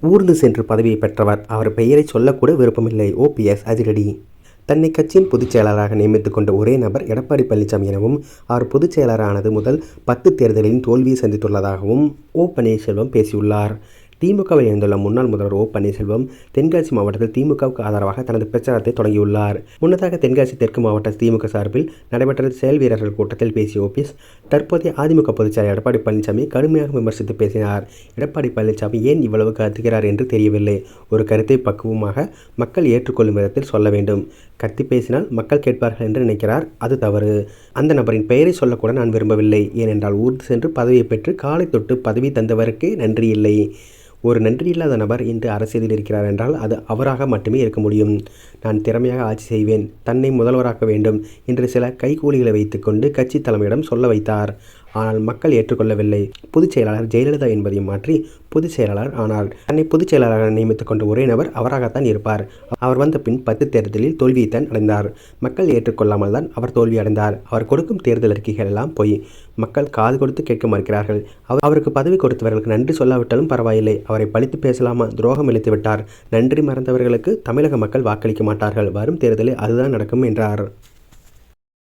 ஊர்ந்து சென்று பதவியை பெற்றவர். அவர் பெயரை சொல்லக்கூட விருப்பமில்லை. ஓபிஎஸ் அதிரடி. தன்னை கட்சியின் பொதுச் செயலாளராக நியமித்துக் கொண்ட ஒரே நபர் எடப்பாடி பழனிசாமி எனவும் அவர் பொதுச் செயலாளரானது முதல் 10 தேர்தலில் தோல்வியை சந்தித்துள்ளதாகவும் ஓ பன்னீர்செல்வம் பேசியுள்ளார். திமுகவில் இணைந்துள்ள முன்னாள் முதல்வர் ஓ பன்னீர்செல்வம் தென்காசி மாவட்டத்தில் திமுகவுக்கு ஆதரவாக தனது பிரச்சாரத்தை தொடங்கியுள்ளார். முன்னதாக தென்காசி தெற்கு மாவட்ட திமுக சார்பில் நடைபெற்ற செயல் வீரர்கள் கூட்டத்தில் பேசிய ஓபிஎஸ் தற்போதைய அதிமுக பொதுச் செயலர் எடப்பாடி பழனிசாமி கடுமையாக விமர்சித்து பேசினார். எடப்பாடி பழனிசாமி ஏன் இவ்வளவு கத்துகிறார் என்று தெரியவில்லை. ஒரு கருத்தை பக்குவமாக மக்கள் ஏற்றுக்கொள்ளும் விதத்தில் சொல்ல வேண்டும். கத்தி பேசினால் மக்கள் கேட்பார்கள் என்று நினைக்கிறார். அது தவறு. அந்த நபரின் பெயரை சொல்லக்கூட நான் விரும்பவில்லை. ஏனென்றால் ஊர்ந்து சென்று பதவியை பெற்று காலை தொட்டு பதவி தந்தவருக்கு நன்றி இல்லை. ஒரு நன்றியில்லாத நபர் இன்று அரசியலில் இருக்கிறார் என்றால் அது அவராக மட்டுமே இருக்க முடியும். நான் திறமையாக ஆட்சி செய்வேன், தன்னை முதல்வராக்க வேண்டும் என்று சில கைகூலிகளை வைத்துக்கொண்டு கட்சி தலைமையிடம் சொல்ல வைத்தார். ஆனால் மக்கள் ஏற்றுக்கொள்ளவில்லை. பொதுச் செயலாளர் ஜெயலலிதா என்பதையும் மாற்றி பொதுச் செயலாளர் ஆனார். தன்னை பொதுச் செயலாளராக நியமித்துக் கொண்ட ஒரே நபர் அவராகத்தான் இருப்பார். அவர் வந்த பின் 10 தேர்தலில் தோல்வியைத்தான் அடைந்தார். மக்கள் ஏற்றுக்கொள்ளாமல் தான் அவர் தோல்வி அடைந்தார். அவர் கொடுக்கும் தேர்தல் அறிக்கைகள் எல்லாம் பொய். மக்கள் காது கொடுத்து கேட்க மறுக்கிறார்கள். அவருக்கு பதவி கொடுத்தவர்களுக்கு நன்றி சொல்லாவிட்டாலும் பரவாயில்லை. அவரை பழித்து பேசலாமா? துரோகம் இழைத்து விட்டார். நன்றி மறந்தவர்களுக்கு தமிழக மக்கள் வாக்களிக்க மாட்டார்கள். வரும் தேர்தலில் அதுதான் நடக்கும் என்றார்.